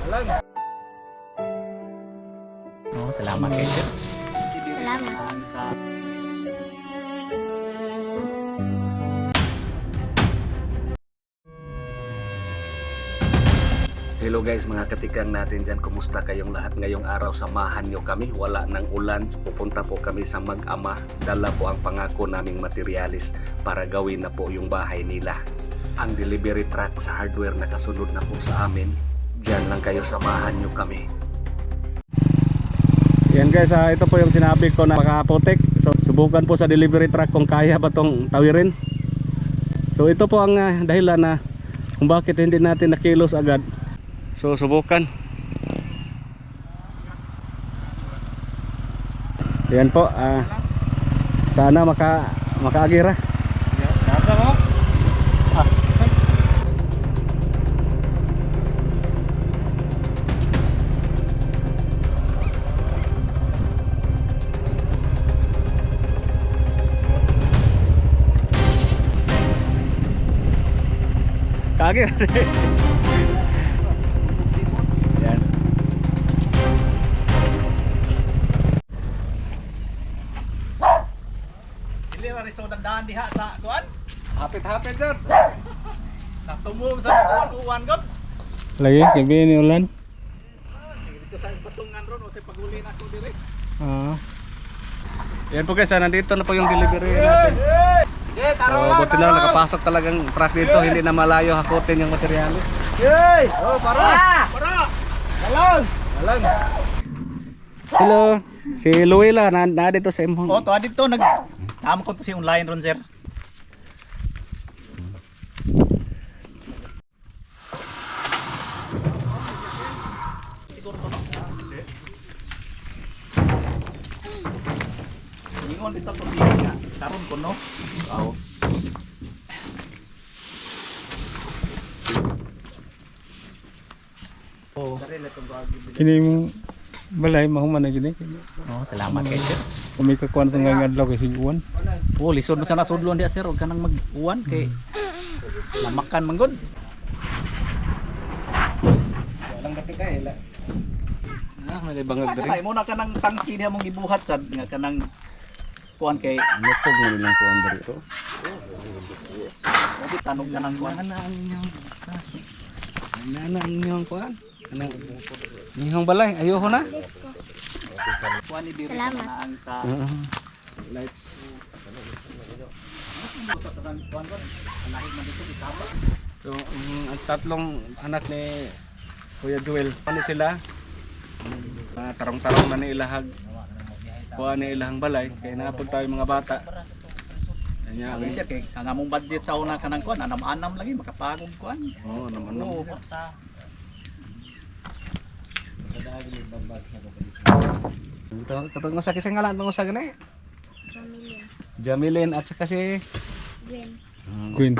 Oh, salamat kayo, sir. Salamat. Hello guys, mga katikang natin dyan. Kumusta kayong lahat ngayong araw? Samahan nyo kami. Wala ng ulan. Pupunta po kami sa Mag-ama. Dala po ang pangako naming materialis para gawin na po yung bahay nila. Ang delivery truck sa hardware nakasunod na po sa amin. Diyan lang kayo, samahan nyo kami. Yan guys, ito po yung sinabi ko na makapotek. So subukan po sa delivery truck kung kaya ba tong tawirin. So ito po ang dahilan na kung bakit hindi natin nakilos agad. So subukan. Yan po, sana makaagira. Kaagir. Yan. Dili ra so dandahan diha sa kuan. Hapit-hapit sir. Natumom sa kuan-uwan gud. Lagi, gabi ni ulan. Dito sa patungan ron o sa paguli na ko diri. Yan po guys, nandito na po yung delivery natin. So, buti na lang nakapasok talagang truck dito, hindi na malayo hakutin yung materialis. Oh, para! Hello, si Luila na dito sa imong. Oh, to dito amo ko to si online ron, sir. Siguro to. Ingon dito to siya. Karon ko no. Oo. Oh. Kini mo balay mahuman na gini. Oh, salamat kay sir. Kumi ka kuan tong adlaw kay siguan. Oh, lisod mo sana sudlon dia sir, og kanang mag-uwan kay namakan man gud. Walang dapit kay la. May bangag diri. Kay mo na kanang tangki diha mong gibuhat sad nga kanang kuan kay Lupog na lang kuan diri to. Bakit tanog na ng kuan Ana ang inyong kuan. Anang inyong balay, ayoko na. kuan ni diri Salamat. na ang ta Lights. So, ang tatlong anak ni Kuya Joel, ano sila? Tarong-tarong na ni ilahag. Kuha ni ilahang balay, kaya napod tayo mga bata. Kanya Ang siya kay kangamong budget sa una kanang kuan anam-anam lagi makapagod kuan. Oo, naman Oo. Katong sa kisang ngalan tungkol sa ganay. Jamilin. Jamilin at saka si Gwen. Queen.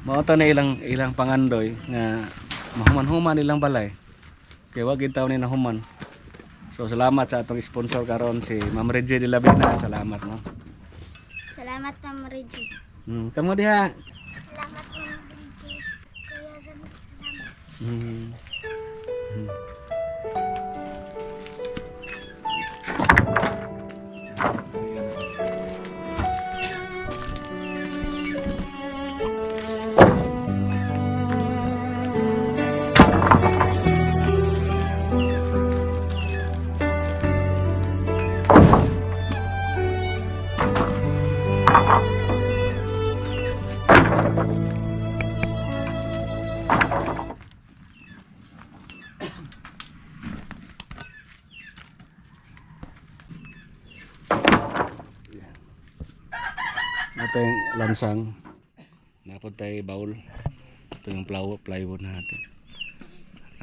Mao to na ilang pangandoy nga mahuman-human ilang balay. Kaya wag gid taw ni nahuman. So salamat sa atong sponsor karon si Ma'am Reggie de Labina. Salamat no. Salamat, Ma'am Reggie. Kamu diha. Salamat, Ma'am Reggie. Kuya Ram, salamat. Ito yung lansang. Napod tayo baul. Ito yung plywood natin.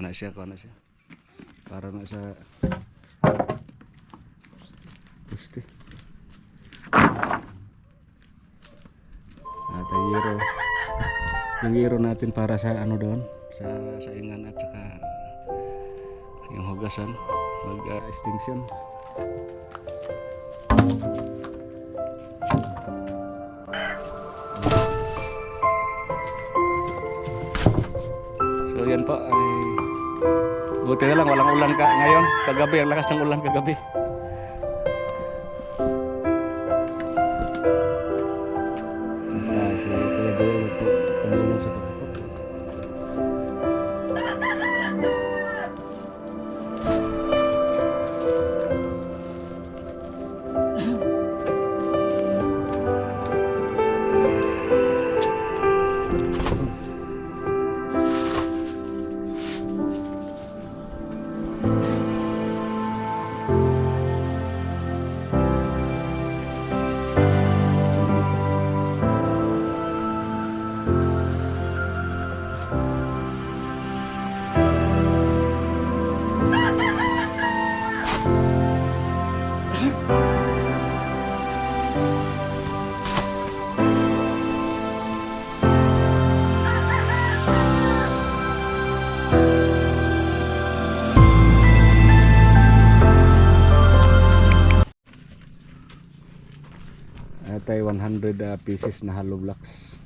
Anak siya ko, anak siya. Para na sa pusti. At hero. Yung hero natin para sa ano doon. Sa ingan at saka yung hugasan. Mag-extinction. So yan po ay Buti na lang walang ulan ka ngayon. Kagabi, ang lakas ng ulan kagabi. Basta si Kuya Joel tumulong sa pagkakot. Atay 100 pieces na hollow blocks.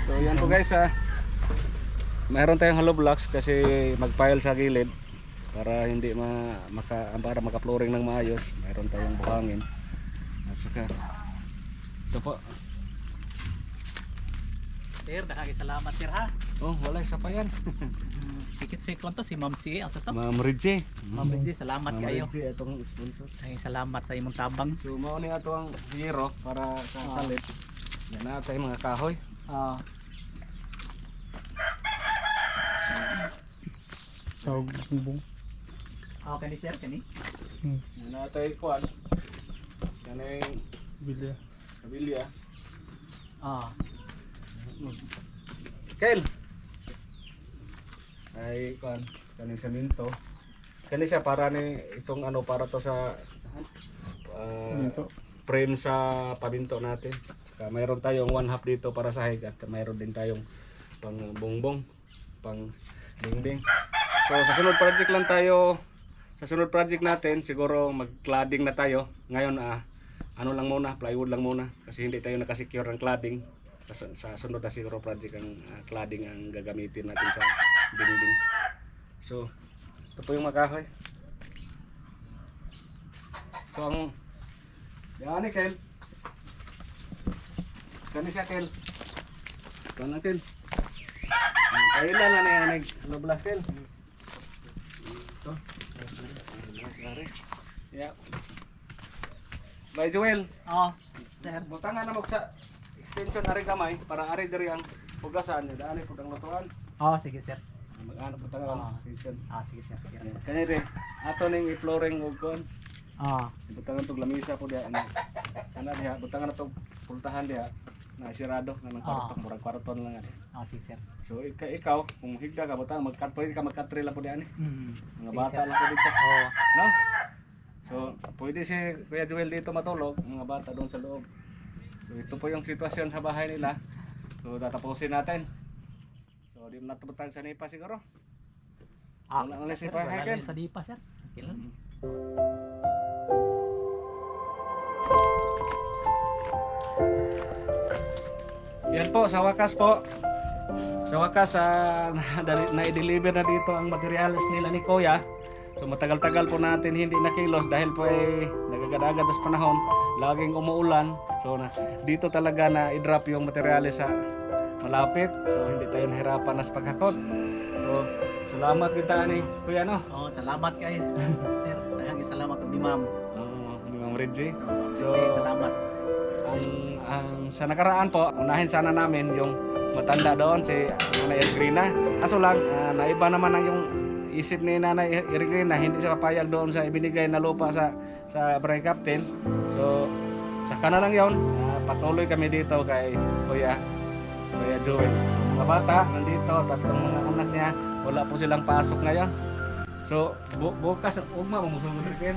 So yan po guys, mayroon tayong hollow blocks kasi mag-pile sa gilid para hindi para maka-flooring ng maayos. Mayroon tayong buhangin. At saka ito po. Sir, salamat sir ha. Oh, wala isa pa yan. Tikit si konto si Ma'am Chi ang sa to. Ma'am Reggie. Ma'am Reggie, salamat Ma'am kayo. Reggie, itong sponsor. Ay, salamat sa imong tabang. So mao ni ato ang zero para sa salit. Yan na tayo mga kahoy. Ah. Okay ni sir kani. Yan na tayo kuan. Yan ay kabilya. Ah. Kel. Ay kuan, kaning semento. Kani siya para ni itong ano para to sa frame sa paminto natin. Saka mayroon tayong 1/2 dito para sa hig at mayroon din tayong pang bongbong, pang dingding. So sa sunod project natin siguro mag-cladding na tayo. Ngayon ano lang muna, plywood lang muna kasi hindi tayo nakasecure ng cladding. Sa sunod na siguro project ang cladding ang gagamitin natin sa dingding. So ito po yung makahoy. So ang yan ni Kel. Kani siya Kel. Kani lang Kel. Kailan na yan ano blas Kel. Ito. Yeah. Bye Joel. Oh, sir. Butangan na mo sa extension ari gamay para ari diri ang pugasan daan pud ang lutuan. Oh, sige sir. Mag-ano butangan extension. Ah, sige sir. Kani rin ato ning i-flooring ug kon. Ah. Butangan tog lamisa po diha ana diha butangan to pultahan diha na sirado nga nang murag kwarton lang ani. Ah, sige sir. So ikaw kung higda ka butang magkat-3 lang po diha ani. Mga bata lang po dito. Oh. No? So pwede si Kuya Joel dito matulog, mga bata doon sa loob. So ito po yung sitwasyon sa bahay nila. So tatapusin natin. So di mo natubutang sa nipa siguro. Wala na si sir, wala pahakan. na sa dipa sir. Okay lang. Yan po, sa wakas po. Sa wakas, na-deliver na dito ang materials nila ni Kuya. So matagal-tagal po natin hindi nakilos dahil po ay nagagad-agad sa panahon. Laging umuulan. So dito talaga na i-drop yung materials sa malapit. So hindi tayo nahirapan na sa pagkakot. So salamat kita ni Kuya no. Oh, salamat kay sir. Daghang salamat ug ni ma'am. Ni Ma'am Reggie. So, salamat. Ang sa nakaraan po, unahin sana namin yung matanda doon si Nanay Irgrina. Kaso lang, naiba naman ang yung isip ni Nanay Irgrina, hindi siya papayag doon sa ibinigay na lupa sa Barangay Captain. So, saka na lang yun, patuloy kami dito kay Kuya Joel. So, mga bata, nandito, tatlong mga anak niya, wala po silang pasok ngayon. So, bukas, ugma, mamusugod rin.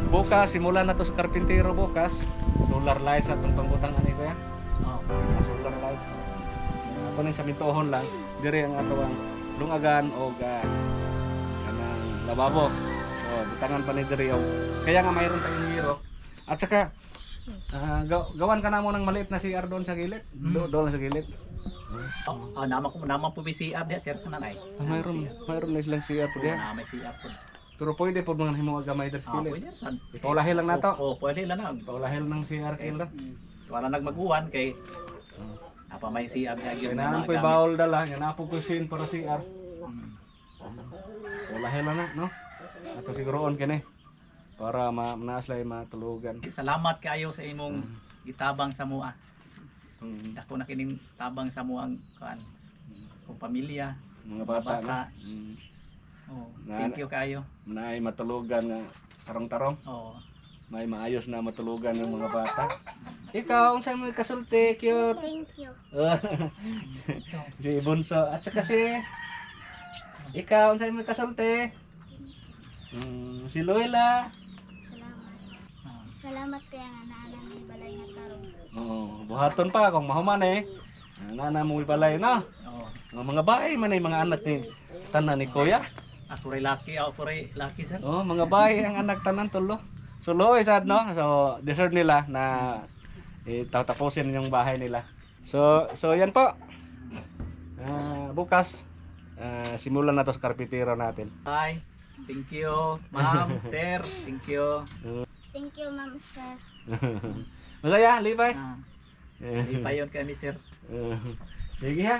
Bukas, simulan na to sa karpintero bukas. Solar lights at itong pangbutang ani ko yan. Oh. Solar lights. Ako nang sa mintohon lang, dire ang ato ang lungagan o kanang lababo. So, butangan pa ni dire o. Kaya nga mayroon tayong hero. At saka, gawan ka na mo ng maliit na CR doon sa gilid. Doon sa gilid. Naman po may CR diya sir kananay. Mayroon na silang CR po diyan. May CR po. Pero pwede po mga himo gamay sa gilid. Pwede san. Paulahin lang nato. Pwede lang na. Paulahin ng CR kilo. Wala nagmaguwan kay apa may CR diya gyud Kailangan ko bawal dala, yan na po kusin para CR. Paulahin lang na, no? Ato siguroon kini para manaaslay matulugan. Salamat kayo sa imong gitabang sa mua. Ako na kining tabang sa muang kuan. Kung pamilya, Mga bata, no? Oh, thank you kayo. Naay matulugan nga tarong-tarong. Oh. May maayos na matulugan yung mga bata. Ikaw, unsay mo kasulti, cute. Thank you. Si Bunso. At saka ikaw, unsay mo kasulti. Si Loela. Salamat. Salamat kaya nga naanan may balay nga tarong. Buhaton pa kung mahuman eh. Nana mo balay no. Oh. Mga bahay man ay mga anak ni tanan ni Kuya. Ako ray lucky, ako ray lucky sir. Mga bahay ang anak tanan tulo. So loy sad no. So deserve nila na tapusin yung bahay nila. So yan po. Bukas simulan na to sa karpintero natin. Bye. Thank you, ma'am, sir. Thank you. Thank you, ma'am, sir. Masaya, lipay. Ipayon kami sir. Sige ha.